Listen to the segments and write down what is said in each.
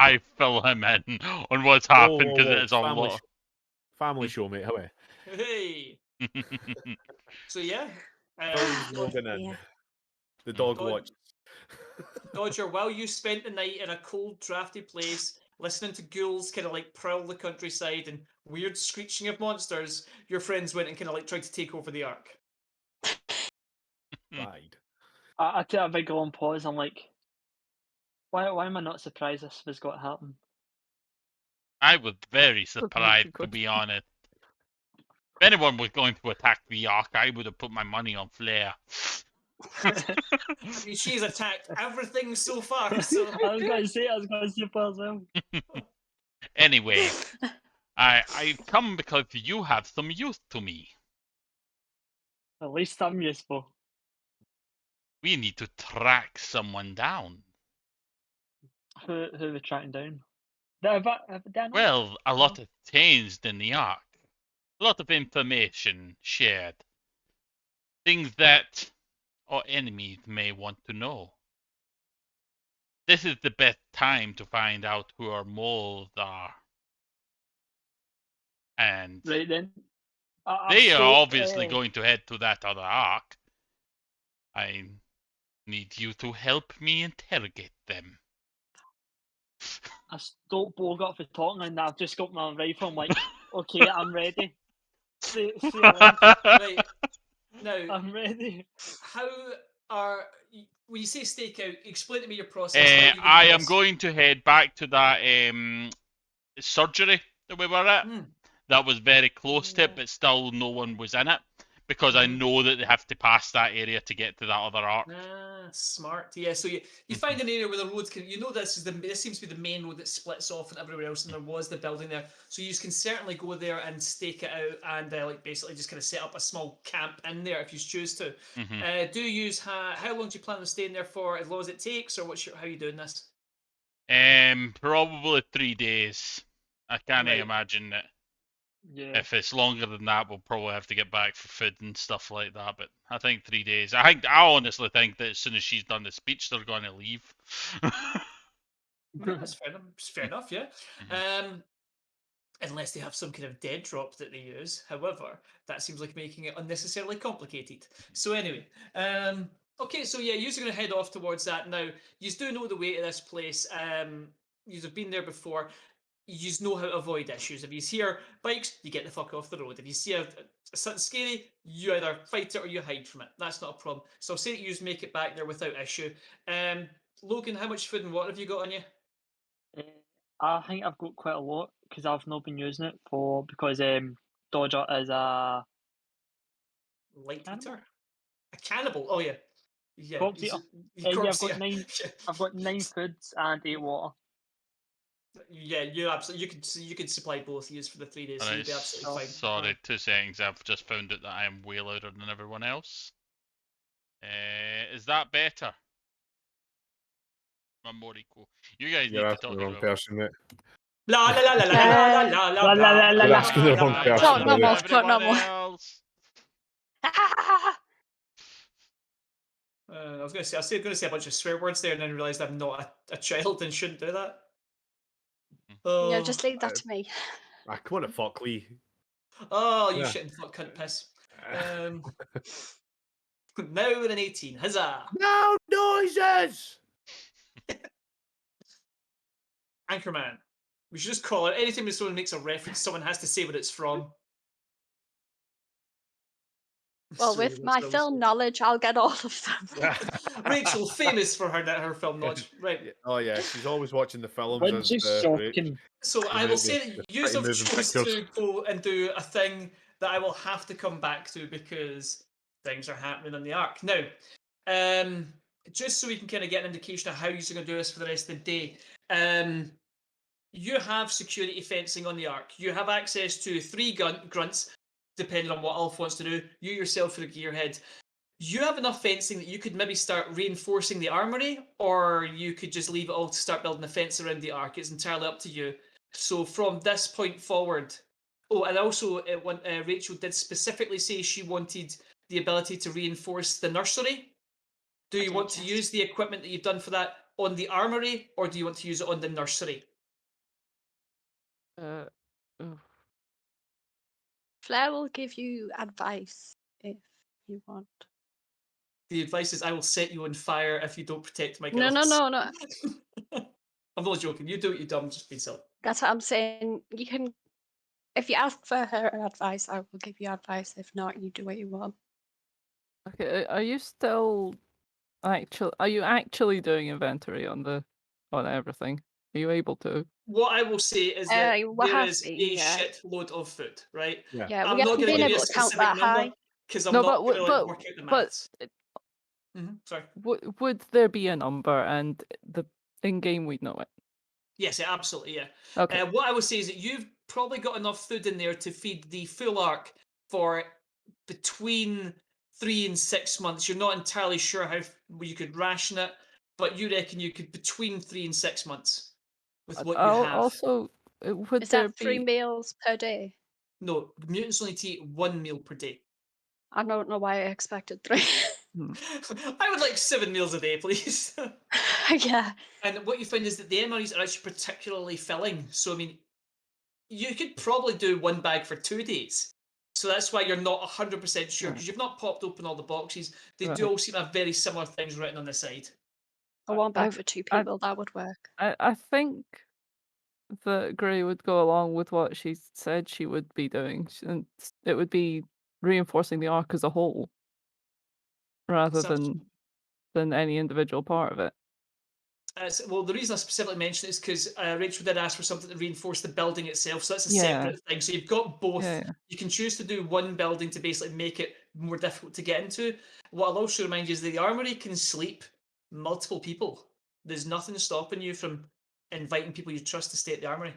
I fill him in on what's happened because it is a family lot. Family show, mate. How Hey. So yeah, Phil's Logan in. Yeah. The dog Dod- watch. Dodger, while you spent the night in a cold, drafty place, listening to ghouls kind of like prowl the countryside and weird screeching of monsters, your friends went and kind of like tried to take over the Ark. Ride. I took a big long pause. I'm like, why am I not surprised this was going to happen? I was very surprised, to good. be honest. If anyone was going to attack the Ark, I would have put my money on Flair. I mean, she's attacked everything so far, so... I was going to say Paul as well. Anyway, I've come because you have some use to me. At least I'm useful. We need to track someone down. Who are we tracking down? Have I done it? Well, a lot has changed in the Ark. A lot of information shared. Things that our enemies may want to know. This is the best time to find out who our moles are. And Right then. they are obviously going to head to that other Ark. I need you to help me interrogate them. I stopped Bogart for talking and I've just got my rifle. I'm like, okay, I'm ready. See you later. Right. Now, I'm ready. how are... When you say stake out, explain to me your process. How are you gonna I do am this? going to head back to that surgery that we were at. Hmm. That was very close to it, but still no one was in it. Because I know that they have to pass that area to get to that other Ark. Ah, smart. Yeah, so you find an area where the roads can... You know this seems to be the main road that splits off and everywhere else, and there was the building there. So you can certainly go there and stake it out and like basically just kind of set up a small camp in there if you choose to. Do you use... How long do you plan on staying there for? As long as it takes, or how are you doing this? Probably 3 days. I can't Right. imagine that. Yeah. If it's longer than that, we'll probably have to get back for food and stuff like that. But I think 3 days. I honestly think that as soon as she's done the speech, they're going to leave. No, that's fair enough. It's fair enough, yeah. Unless they have some kind of dead drop that they use. However, that seems like making it unnecessarily complicated. So anyway, okay, so yeah, you're going to head off towards that now. You do know the way to this place. You've been there before. You know how to avoid issues. If you hear bikes, you get the fuck off the road. If you see something scary, you either fight it or you hide from it. That's not a problem. So I'll say that you make it back there without issue. Logan, how much food and water have you got on you? I think I've got quite a lot because I've not been using it because Dodger is a Light cannibal? eater? A cannibal? Oh yeah. Yeah. Corpse he's eater. a Yeah, corpse I've got eater. nine. I've got 9 foods and 8 water. Yeah, you absolutely you could supply both use for the 3 days, so you'd be absolutely fine. Sorry, 2 seconds. I've just found out that I am way louder than everyone else. Is that better? I'm more equal. You guys You're need to asking talk the wrong about person, mate. La la la la la la la la la la. You're asking the wrong person. Talk no more, talk no everyone more. else. I was going to say a bunch of swear words there, and then realised I'm not a child and shouldn't do that. Oh, No, just leave that to me. I want to fuck Lee. oh, you Yeah. shitting fuck cunt piss. Now we're in 18. Huzzah! No noises. Anchorman. We should just call it. Anytime someone makes a reference, someone has to say what it's from. Well, So, with let's my go. film knowledge, I'll get all of them. Rachel, famous for her film knowledge. Right. Oh yeah, she's always watching the films. Which as is Rach. shocking. So I will say that you pretty have moving chosen pictures. to go and do a thing that I will have to come back to because things are happening on the Ark. Now, just so we can kind of get an indication of how you're going to do this for the rest of the day, you have security fencing on the Ark. You have access to 3 grunts, depending on what Ulf wants to do. You yourself are a gearhead. You have enough fencing that you could maybe start reinforcing the armory, or you could just leave it all to start building a fence around the Ark. It's entirely up to you. So from this point forward... Oh, and also Rachel did specifically say she wanted the ability to reinforce the nursery. Do you want to use the equipment that you've done for that on the armory, or do you want to use it on the nursery? ugh. Flair will give you advice if you want. The advice is I will set you on fire if you don't protect my No, girls. no, no, no. I'm not joking. You do what you dumb, just be silly. That's what I'm saying. You can, if you ask for her advice, I will give you advice. If not, you do what you want. Okay, are you still are you actually doing inventory on everything? Are you able to? What I will say is that We there have is been, a yeah. shitload of food, right? Yeah. Yeah, we I'm not haven't going to been give you a able to count specific that number high. because I'm No, not but going to like work out the maths. Sorry. would there be a number and the in game we'd know it? Yes, yeah, absolutely, yeah. Okay. What I would say is that you've probably got enough food in there to feed the full arc for between 3 and 6 months. You're not entirely sure how you could ration it, but you reckon you could between 3 and 6 months with what you have. Also, would Is there that 3 be? meals per day? No, mutants only to eat 1 meal per day. I don't know why I expected 3. I would like 7 meals a day, please. Yeah. And what you find is that the MREs are actually particularly filling. So, I mean, you could probably do 1 bag for 2 days. So that's why you're not 100% sure, because you've not popped open all the boxes. They do Right. all seem to have very similar things written on the side. A 1 I- bag for 2 people, that would work. I think that Gray would go along with what she said she would be doing, and it would be reinforcing the arc as a whole, rather than any individual part of it. Well, the reason I specifically mentioned it is because Rachel did ask for something to reinforce the building itself, so that's a Yeah. separate thing. So you've got both. Yeah. You can choose to do one building to basically make it more difficult to get into. What I'll also remind you is that the armory can sleep multiple people. There's nothing stopping you from inviting people you trust to stay at the armory.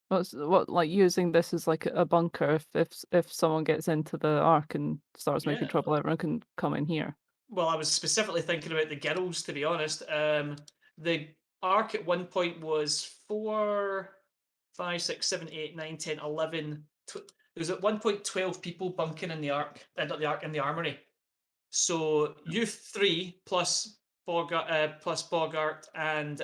What like using this as like a bunker if someone gets into the arc and starts making Yeah. trouble, everyone can come in here. Well, I was specifically thinking about the girls, to be honest. The arc at one point was 4, 5, 6, 7, 8, 9, 10, 11. There was at one point 12 people bunking in the arc, not the arc, in the armory. So you 3 plus Bogart and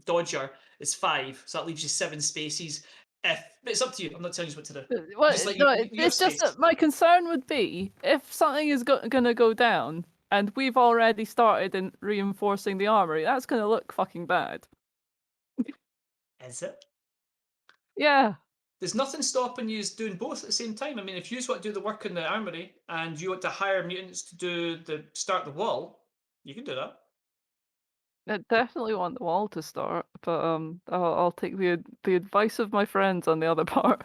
Dodger is 5. So that leaves you 7 spaces. But it's up to you. I'm not telling you what to do. Well, Just like no, you have it's just space. that my concern would be if something is gonna go down and we've already started in reinforcing the armory, that's gonna look fucking bad. Is it? Yeah. There's nothing stopping you doing both at the same time. I mean, if you want to do the work in the armory and you want to hire mutants to do start the wall, you can do that. I definitely want the wall to start, but I'll take the advice of my friends on the other part.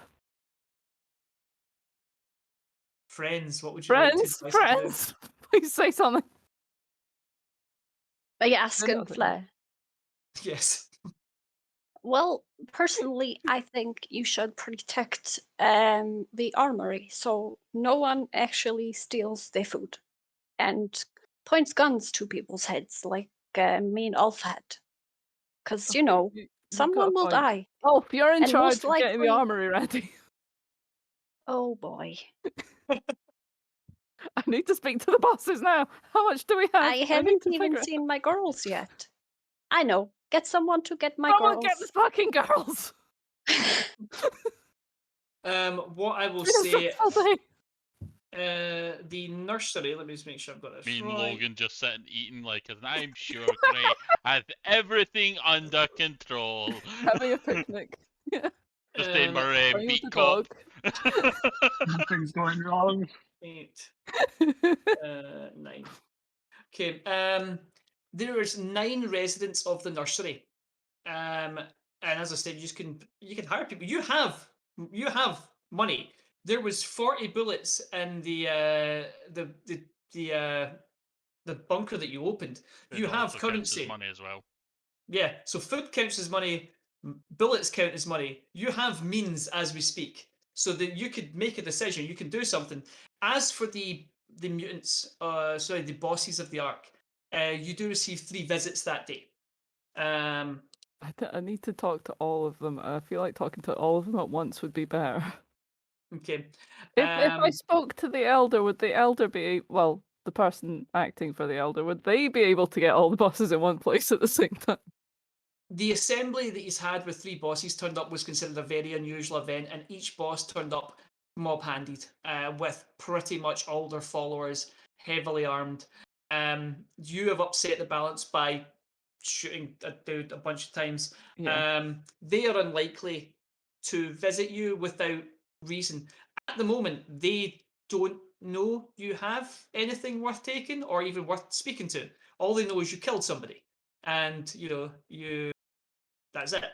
Friends, what would you like to advise them to do? Friends, please say something. Are you not asking saying Flair? Yes. Well, personally, I think you should protect the armory so no one actually steals their food and points guns to people's heads like me and Ulf had. Because, you know, You've got a someone will point. die. Oh, you're in And charge most of getting the likely- armory ready. Oh boy. I need to speak to the bosses now. How much do we have? I need haven't to even figure it seen my girls yet. I know. Get someone to get my Someone girls. get the fucking girls. What I will It's been a say, stressful day. the nursery. Let me just make sure I've got this Me and right. Logan just sitting eating like, and I'm sure Gray has everything under control. Having a picnic. Yeah. Just in my Playing with beat the cop. dog. Nothing's going wrong. 8, 9. Okay. There is 9 residents of the nursery, and as I said, you can hire people. You have money. There was 40 bullets in the bunker that you opened. You It have also counts as currency. money as well. Yeah, so food counts as money, bullets count as money. You have means as we speak, so that you could make a decision. You can do something. As for the mutants, the bosses of the arc, you do receive 3 visits that day. I need to talk to all of them. I feel like talking to all of them at once would be better. Okay. If I spoke to the elder, would the elder be the person acting for the elder, would they be able to get all the bosses in one place at the same time? the assembly that he's had with 3 bosses turned up was considered a very unusual event, and each boss turned up mob-handed, with pretty much all their followers heavily armed. You have upset the balance by shooting a dude a bunch of times. Yeah. They are unlikely to visit you without reason. At the moment, they don't know you have anything worth taking or even worth speaking to. All they know is you killed somebody, and that's it.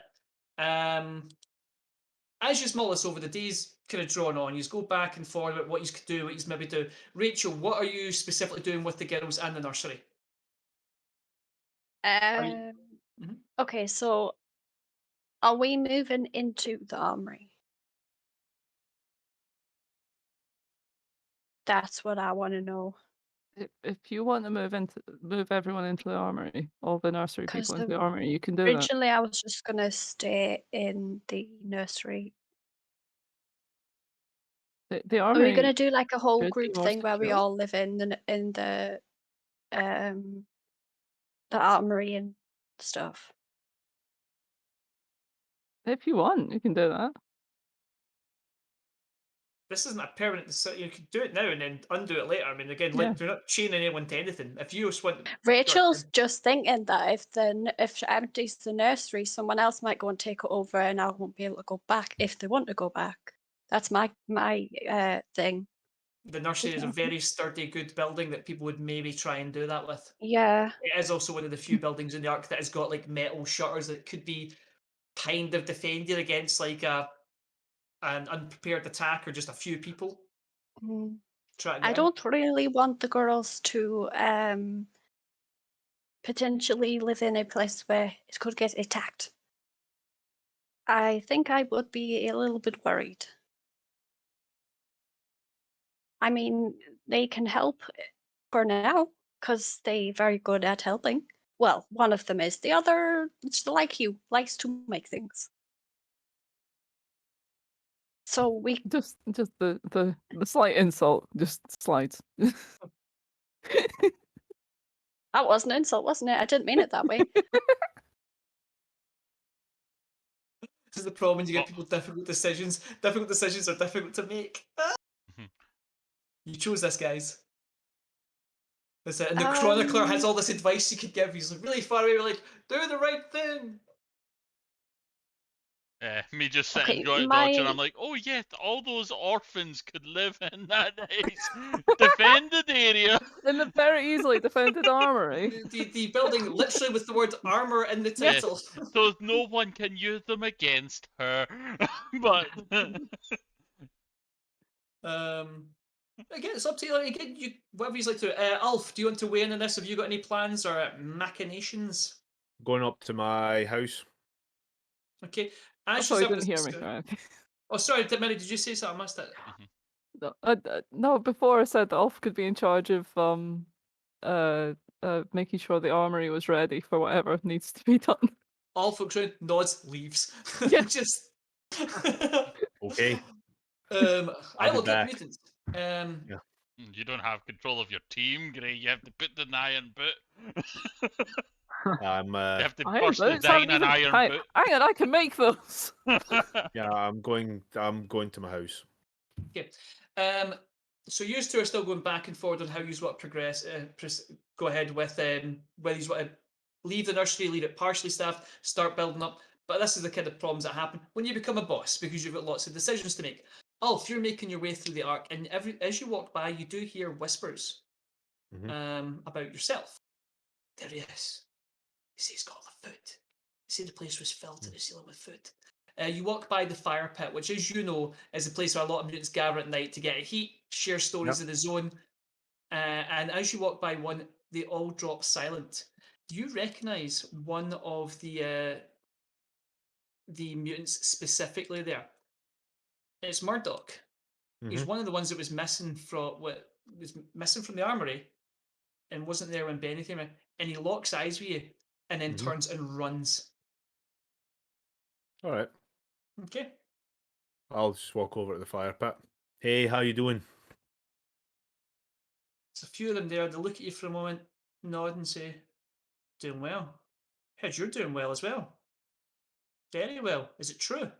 As you smell this over the days kind of drawn on, you go back and forth about what you could do, what you maybe do. Rachel, what are you specifically doing with the girls and the nursery? Are you, Mhm. Okay, so are we moving into the armory? That's what I want to know. If you want to move everyone into the armory, all the nursery Because people into the armory, you can do that. originally I was just gonna stay in the nursery. The Are we armory gonna do like a whole should be group more thing where we secure. all live in um the armory and stuff? If you want, you can do that. This isn't a permanent decision. You could do it now and then undo it later. I mean, again, Yeah. like, you're not chaining anyone to anything. If you just want, Rachel's just thinking that if she empties the nursery, someone else might go and take it over, and I won't be able to go back if they want to go back. That's my thing. the nursery is a very sturdy, good building that people would maybe try and do that with. Yeah. It is also one of the few buildings in the Ark that has got like metal shutters that could be kind of defended against like an unprepared attack or just a few people Mm. trying to I get in. don't really want the girls to potentially live in a place where it could get attacked. I think I would be a little bit worried. I mean, they can help for now because they're very good at helping. Well, one of them is. The other, it's like you, likes to make things. So we Just the slight insult just slides. that was an insult, wasn't it? I didn't mean it that way. This is the problem when you give Well- people difficult decisions. Difficult decisions are difficult to make. Mhm. You chose this, guys. That's it. And the chronicler has all this advice you could give. He's like really far away. We're like, do the right thing. Me just sitting Okay, dodging, my I'm like, oh yes, all those orphans could live in that nice defended area. In the very easily defended armory. The building literally with the word armor in the Yeah. title. So no one can use them against her. But Again, it's up to you. Like, again, whatever you like to. Alf, do you want to weigh in on this? Have you got any plans or machinations? Going up to my house. Okay. I As thought you you didn't hear me. Right. Oh, sorry, Mary, did you say something? I missed it. No, before I said that Ulf could be in charge of making sure the armory was ready for whatever needs to be done. Alf looks around, nods, leaves. Yeah. Just. Okay. I I'll be will get back. mutants. Yeah. you don't have control of your team, Gray. You have to put the iron boot. I'm You have to Iron first boots design haven't an even. iron boot. Hang on, I can make those. yeah, I'm going to my house. Okay. So you two are still going back and forward on how you want to progress. Go ahead with whether you want to leave the nursery, leave it partially staffed, start building up. But this is the kind of problems that happen when you become a boss because you've got lots of decisions to make. Ulf, you're making your way through the arc, and as you walk by, you do hear whispers about yourself. There he is. He says he's got all the food. He said the place was filled to the ceiling with food. You walk by the fire pit, which, as you know, is a place where a lot of mutants gather at night to get heat, share stories of the zone. And as you walk by one, they all drop silent. Do you recognise one of the mutants specifically there? It's Murdoch. He's one of the ones that was missing from the armory and wasn't there when Benny came in. And he locks eyes with you and then turns and runs. All right. Okay. I'll just walk over to the fire pit. Hey, how you doing? There's a few of them there. They look at you for a moment, nod and say, doing well. Heard you're doing well as well. Very well. Is it true?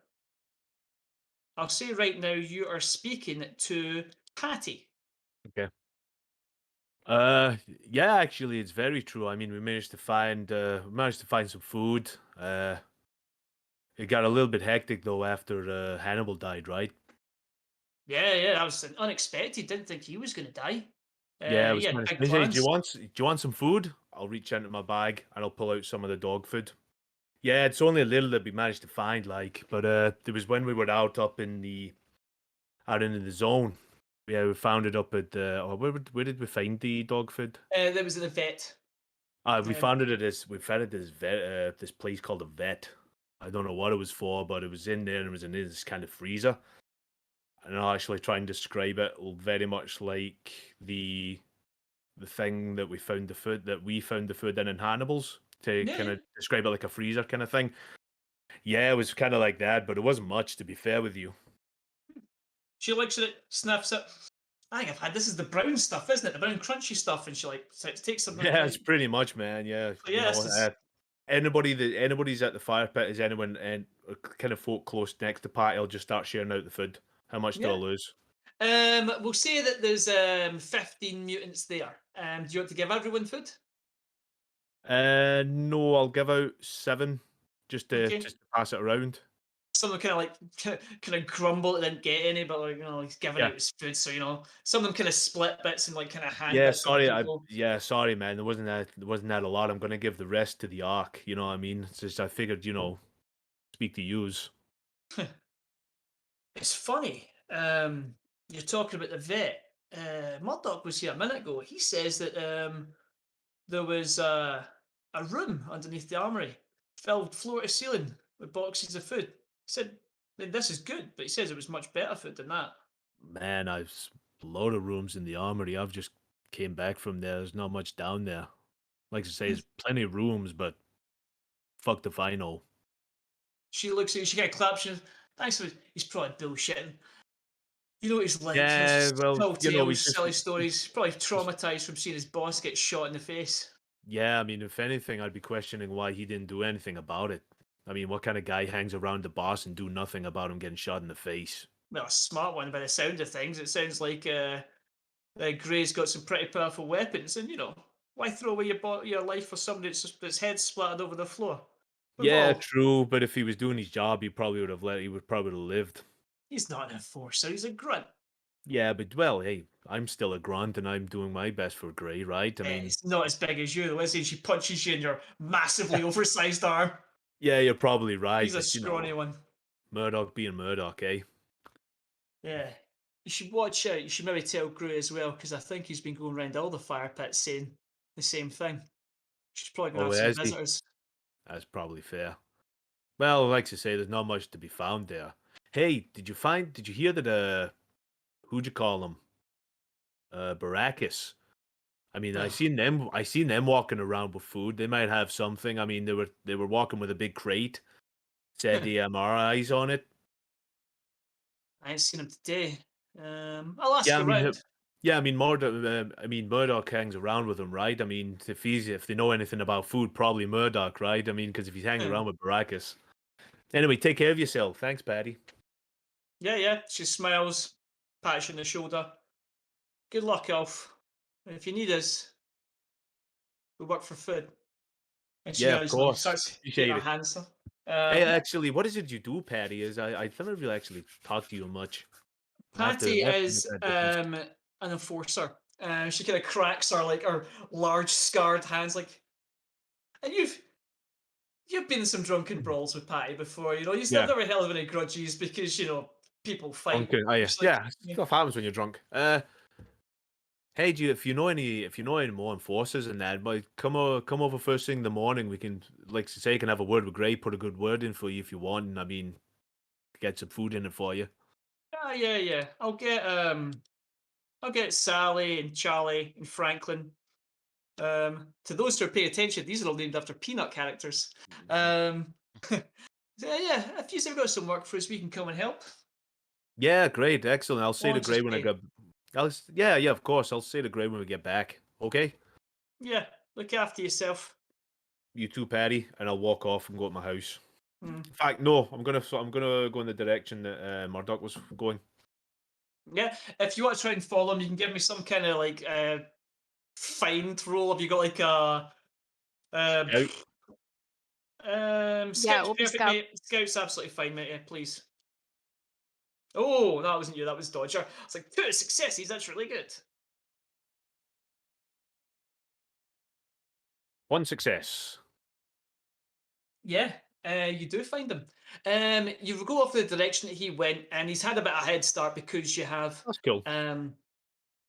I'll say right now you are speaking to Patty. Okay. Yeah, actually, it's very true. I mean, we managed to find some food. It got a little bit hectic though after Hannibal died, right? Yeah, that was unexpected. Didn't think he was going to die. Yeah, it He was had kind of. big They say, plans. do you want some food? I'll reach into my bag and I'll pull out some of the dog food. Yeah, it's only a little that we managed to find, like, but there was when we were out in the zone. Yeah, we found it up at the. Oh, where did we find the dog food? There was in a vet. We Um, found it at this vet, this place called a vet. I don't know what it was for, but it was in there and it was in this kind of freezer. And I'll actually try and describe it very much like the thing that we found the food in Hannibal's to yeah, kind yeah. of describe it like a freezer kind of thing. Yeah, it was kind of like that, but it wasn't much to be fair with you. She likes it, sniffs it. I think I've had this is the brown stuff, isn't it? The brown crunchy stuff, and she like takes something Yeah, like, it's pretty much, man. Yeah, oh, yeah, this is anybody's at the fire pit is anyone and kind of folk close next to Patty. I'll just start sharing out the food. How much do I yeah. lose? We'll say that there's 15 mutants there. Do you want to give everyone food? No, I'll give out 7 Okay. just to pass it around. Some kind of like kind of grumble that didn't get any, but like he's giving Yeah. out his food, so some of them kind of split bits and like kind of hand Yeah, bits to sorry. people. Sorry, man. There wasn't that a lot. I'm gonna give the rest to the Ark. You know what I mean? It's just I figured, speak to yous. It's funny. You're talking about the vet. Murdoch was here a minute ago. He says that there was a room underneath the armory, filled floor to ceiling with boxes of food. He said, "This is good," but he says it was much better food than that. Man, I've a lot of rooms in the armory. I've just came back from there. There's not much down there. Like I say, there's plenty of rooms, but fuck if I know. She looks at you, she kind of claps. She goes, "Thanks for." He's probably bullshitting. You know what he's like. Yeah, well, Tall tales, he's silly stories. He's probably traumatized from seeing his boss get shot in the face. yeah. I mean, if anything, I'd be questioning why he didn't do anything about it. I mean, what kind of guy hangs around the boss and do nothing about him getting shot in the face? Well, a smart one by the sound of things. It sounds like Gray's got some pretty powerful weapons, and why throw away your life for somebody that's head splattered over the floor? We've Yeah, all. true. But if he was doing his job, he would probably have lived. He's not an enforcer. He's a grunt. Yeah, but well, hey, I'm still a grunt and I'm doing my best for Grey, right? I mean, He's not as big as you, though, is he? She punches you in your massively oversized arm. yeah, you're probably right, He's a but scrawny one. Murdoch being Murdoch, eh? Yeah. You should watch out. You should maybe tell Gray as well, because I think he's been going around all the fire pits saying the same thing. She's probably going to Oh, have some has he? visitors. That's probably fair. Well, like I say, there's not much to be found there. Hey, did you hear that, who'd you call him? Baracus. I mean, Ugh. I seen them walking around with food. They might have something. I mean, they were walking with a big crate. Said EMR eyes on it. I ain't seen him today. I'll ask Yeah, I mean, around. Murdoch hangs around with them, right? I mean, if they know anything about food, probably Murdoch, right? I mean, because if he's hanging around with Baracus. Anyway, take care of yourself. Thanks, Patty. Yeah. She smiles, pats you on the shoulder. Good luck, Elf. And if you need us, we work for food. And she Yeah, of goes like course. starts getting Appreciate her it. hands up. Hey, actually, what is it you do, Patty? I never really actually talked to you much. Patty I have to is make that difference. an enforcer. She kind of cracks her large scarred hands like, and you've been in some drunken brawls with Patty before. You've Yeah. never held any grudges because people fight. Okay. Oh, yeah. She's like, Yeah. Stuff happens when you're drunk. Hey, if you know any more enforcers and that, but come over first thing in the morning. We can, like I say, you can have a word with Gray. Put a good word in for you if you want. And I mean, get some food in it for you. yeah. I'll get Sally and Charlie and Franklin. To those who are paying attention, these are all named after Peanut characters. So yeah, if you've got some work for us, we can come and help. Yeah, great, excellent. I'll say to Launch is Gray when I pay. get. Yeah, of course. I'll say to Gray when we get back. Okay. Yeah, look after yourself. You too, Patty, and I'll walk off and go to my house. Hmm. In fact, no. I'm gonna go in the direction that Murdoch was going. Yeah, if you want to try and follow him, you can give me some kind of like find roll. Have you got like a Scout. Yeah, Scout's it'll be perfect, scout. mate. Scout's absolutely fine, mate. Yeah, please. Oh, that wasn't you. That was Dodger. It's like 2 successes. That's really good. One success. Yeah, you do find him. You go off the direction that he went, and he's had a bit of a head start because you have That's cool. had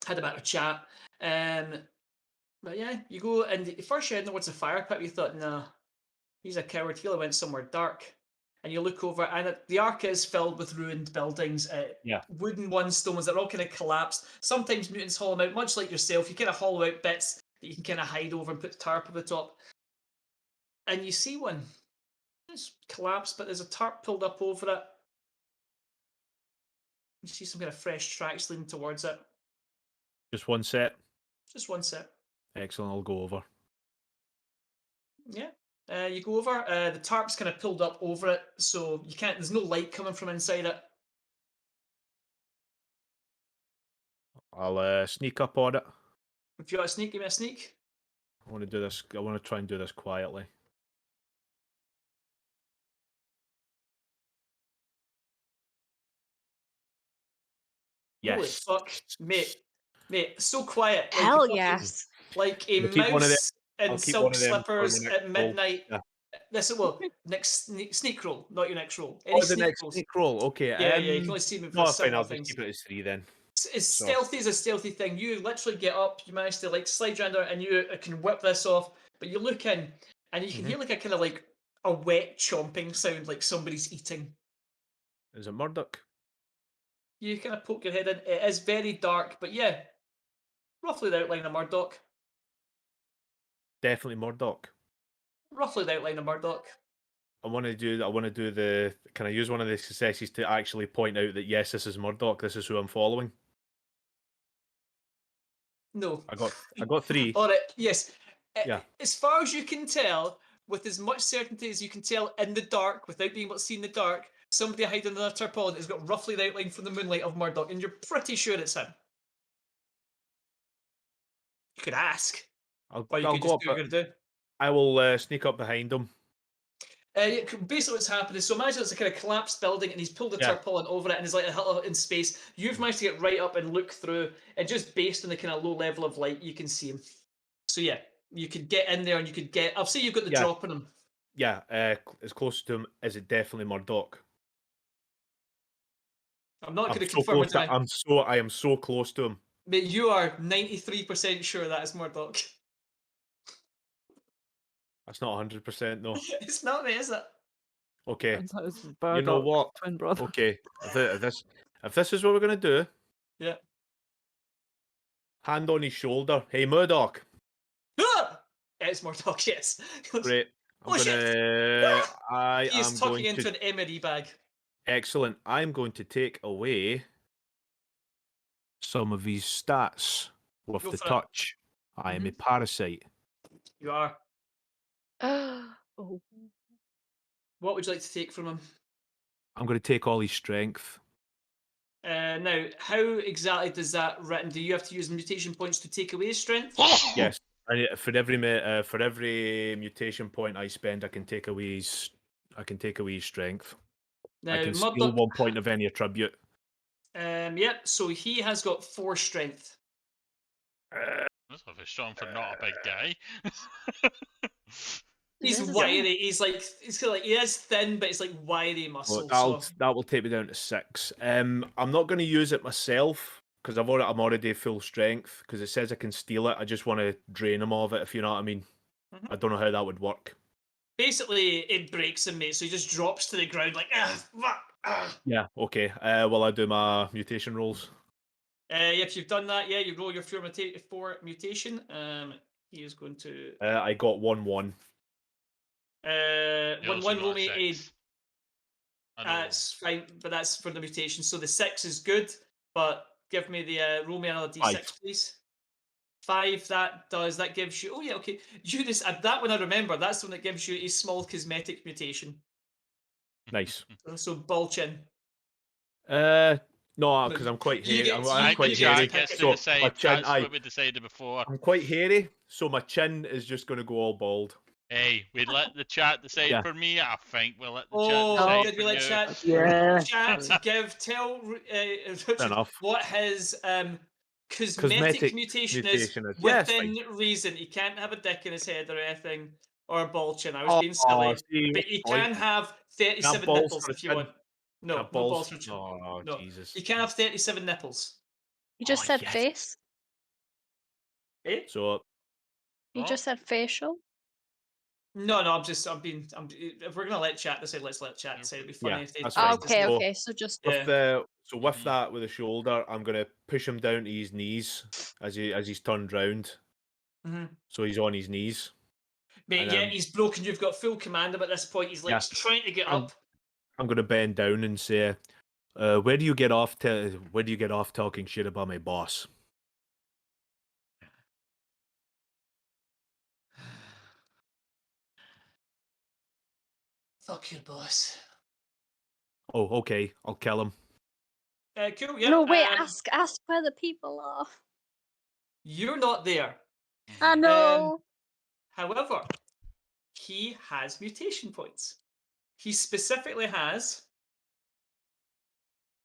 a bit of a chat. But yeah, you go and first you head towards the fire pit. You thought, nah, he's a coward. He went somewhere dark. And you look over, and the ark is filled with ruined buildings, Yeah. wooden ones, stones that are all kind of collapsed. Sometimes mutants hollow them out, much like yourself. You kind of hollow out bits that you can kind of hide over and put the tarp over the top. And you see one. It's collapsed, but there's a tarp pulled up over it. You see some kind of fresh tracks leading towards it. Just one set. Just one set. Excellent. I'll go over. Yeah. You go over. The tarp's kind of pulled up over it, so you can't. There's no light coming from inside it. I'll sneak up on it. If you want to sneak, give me a sneak. I want to do this. I want to try and do this quietly. Holy Yes. fuck, mate, so quiet. Like Hell fucking, yes. like a I'll keep one of them. mouse I'll in keep one silk of them for my slippers next at roll. midnight. Yeah. This well, next sneak roll, not your next roll. Any Oh, the sneak next rolls? sneak roll. Okay. Yeah, yeah. You can only see me for No, fine. similar I'll just things. keep it as 3 then. As So- stealthy as a stealthy thing, you literally get up. You manage to like slide around there, and you can whip this off. But you look in, and you can hear like a kind of like a wet chomping sound, like somebody's eating. Is it Murdoch? You kind of poke your head in. It is very dark, but yeah, roughly the outline of Murdoch. Definitely Murdoch. Roughly the outline of Murdoch. I want to do the. Can I use one of the successes to actually point out that yes, this is Murdoch. This is who I'm following. No. I got 3. All right. Yes. Yeah. As far as you can tell, with as much certainty as you can tell in the dark, without being able to see in the dark, somebody hiding under a tarpaulin has got roughly the outline from the moonlight of Murdoch, and you're pretty sure it's him. You could ask, I'll or you go could just up. do what you're going to do. I will sneak up behind him. Basically, what's happened is, so imagine it's a kind of collapsed building, and he's pulled the Yeah. tarpaulin over it, and is like a hill in space. You've managed to get right up and look through, and just based on the kind of low level of light, you can see him. So yeah, you could get in there, and you could get. I'll say you've got the Yeah. drop on him. Yeah. As close to him as it definitely Murdoch. I'm not going to so confirm close it. to, I am so close to him. But you are 93% sure that is Murdoch. That's not 100% though. It's not me, is it? Okay. Turns out it's You know Bardock's what? twin brother. Okay. If this is what we're gonna do, Yeah. hand on his shoulder. Hey Murdoch. Ah! It's Murdoch, yes. Great. I'm Oh, shit. gonna. I He is am tucking going into to. an emery bag. Excellent. I'm going to take away some of his stats with Go the for it. touch. I am a parasite. You are. Oh. What would you like to take from him? I'm going to take all his strength. Now, how exactly does that written? Do you have to use mutation points to take away his strength? Yes. For every mutation point I spend, I can take away his strength. Now, I can steal Murdoch. 1 point of any attribute. Yep. So he has got 4 strength. That's a bit strong for not a big guy. He's This is wiry. He's kind of like he is thin, but it's like wiry muscle. Well, So that will take me down to 6. I'm not going to use it myself because I'm already full strength. Because it says I can steal it. I just want to drain him of it. If you know what I mean. I don't know how that would work. basically, it breaks him, mate. So he just drops to the ground like, fuck. Yeah. Okay. Well, I do my mutation rolls. If you've done that, yeah, you roll your 4 mutation. He is going to I got 1-1. You one also roll got me a a. 6. I know. That's fine, but that's for the mutation. So the 6 is good, but give me the roll me another d6, 5. please. 5. That gives you. Oh yeah, okay. You just that one I remember. That's the one that gives you a small cosmetic mutation. Nice. So ball chin. No, No, because I'm quite you hairy. get- I'm, you- I'm I think quite you the get to hairy. chat pick gets it. to So my decide. chin, That's what we decided before. I'm quite hairy, so my chin is just going to go all bald. Hey, we let the chat decide Yeah. for me. I think we'll let the Oh, chat No. decide did for we let you. chat? Yeah. Chat, tell Richard enough. what his cosmetic Cosmetic mutation mutation is is. Yeah, it's within fine. reason. He can't have a dick in his head or anything, or a ball chin. I was Oh, being silly. see, But you boy. can have 37 balls nipples for a if you chin. want. No, Have no balls. balls for chin. Oh, No. Jesus. You can have 37 nipples. You just said yes. face. Eh? So You Oh. just said facial. No, if we're gonna let chat decide, let's let chat decide. It'd be funny Yeah, if they that's tried fine. to Okay, say- So- okay. So just with Yeah. the with Mhm. that with the shoulder, I'm gonna push him down to his knees as he's turned round. Mhm. So he's on his knees. Mate, And, yeah, he's broken. You've got full command of him at this point. He's like Yeah. trying to get I'm- up. I'm gonna bend down and say, where do you get off talking shit about my boss? Fuck your boss. Oh, okay, I'll kill him. Cool. Yeah. no, wait. Ask where the people are. You're not there. I Mhm. know. However, he has mutation points. He specifically has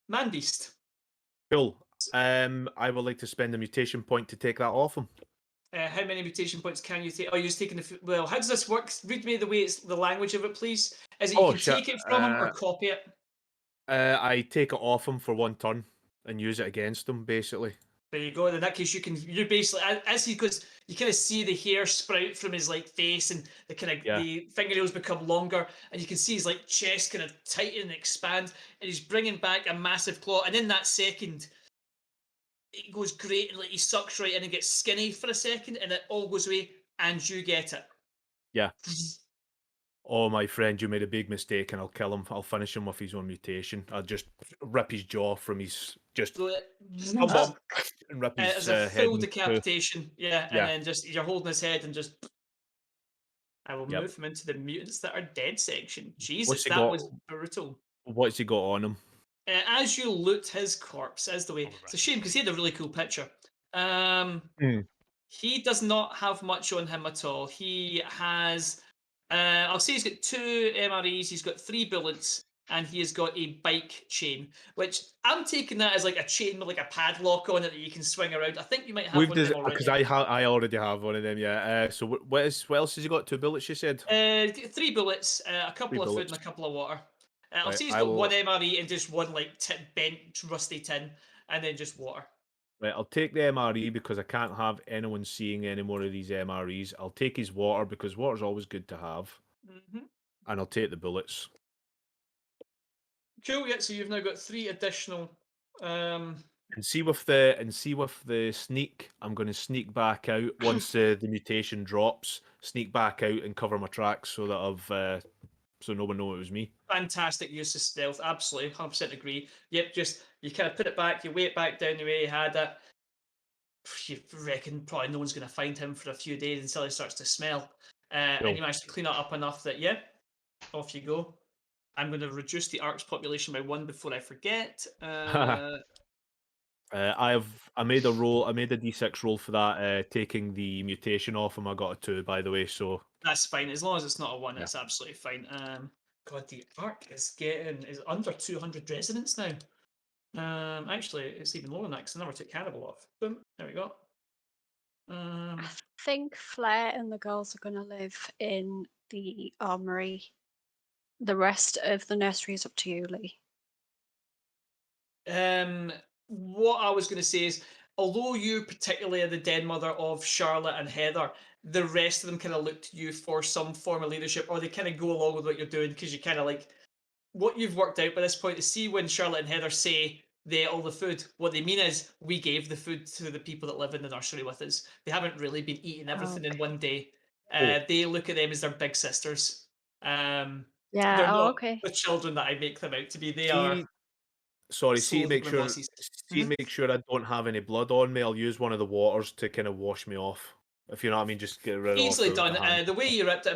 Man Beast. Cool. I would like to spend a mutation point to take that off him. How many mutation points can you take? Oh, you're just taking well, how does this work? Read me the language of it, please. Is it you Oh, can shit. take it from him or copy it? I take it off him for one turn and use it against him, basically. There you go. In that case, you're basically as he goes, you kind of see the hair sprout from his like face, and the kind of Yeah. the fingernails become longer, and you can see his like chest kind of tighten and expand, and he's bringing back a massive claw. And in that second, it goes great, and like he sucks right in and gets skinny for a second, and it all goes away, and you get it. Yeah. Oh, my friend, you made a big mistake, and I'll kill him. I'll finish him with his own mutation. I'll just rip his jaw from his So come on, and rip his as a head full in two. decapitation, yeah, Yeah. and then just you're holding his head and just. I will Yep. move him into the mutants that are dead section. Jesus, What's he that got? was brutal. What's he got on him? As you loot his corpse, as the way, All it's a shame because he had a really cool picture. Hmm. He does not have much on him at all. He has, I'll say he's got 2 MREs, he's got 3 bullets, and he has got a bike chain, which I'm taking that as like a chain with like a padlock on it that you can swing around. I think you might have one of them already. Because I already have one of them. Yeah. So what else has he got? 2 bullets, you said. 3 bullets, a couple 3 of food, bullets. and a couple of water. I'll Right, say he's I got will- 1 MRE and just 1 like bent rusty tin, and then just water. Right, I'll take the MRE because I can't have anyone seeing any more of these MREs. I'll take his water because water's always good to have, Mm-hmm. and I'll take the bullets. Cool. Yeah. So you've now got 3 additional. And see with the sneak, I'm going to sneak back out once the mutation drops. Sneak back out and cover my tracks so that so no one know it was me. Fantastic use of stealth. Absolutely, 100% agree. Yep. Just you kind of put it back, you weigh it back down the way you had it. You reckon probably no one's going to find him for a few days until he starts to smell, and Cool. you manage to clean it up enough that yeah, off you go. I'm going to reduce the Ark's population by 1 before I forget. I made a roll. I made a D6 roll for that, taking the mutation off him. I got a 2, by the way. So That's fine as long as it's not a 1. Yeah. It's absolutely fine. God, the Ark is under 200 residents now. Actually, it's even lower than that because I never took Cannibal off. Boom, there we go. I think Flair and the girls are going to live in the armory. The rest of the nursery is up to you, Lee. What I was going to say is, although you particularly are the den mother of Charlotte and Heather, the rest of them kind of look to you for some form of leadership, or they kind of go along with what you're doing because you kind of like what you've worked out by this point. To see when Charlotte and Heather say they ate all the food, what they mean is we gave the food to the people that live in the nursery with us. They haven't really been eating everything in one day. They look at them as their big sisters. Yeah. They're not Okay. the children that I make them out to be. They are. see Slow to make to sure bosses. make sure I don't have any blood on me. I'll use one of the waters to kind of wash me off. If you know what I mean, just get rid of Easily the done. hand. The way you ripped it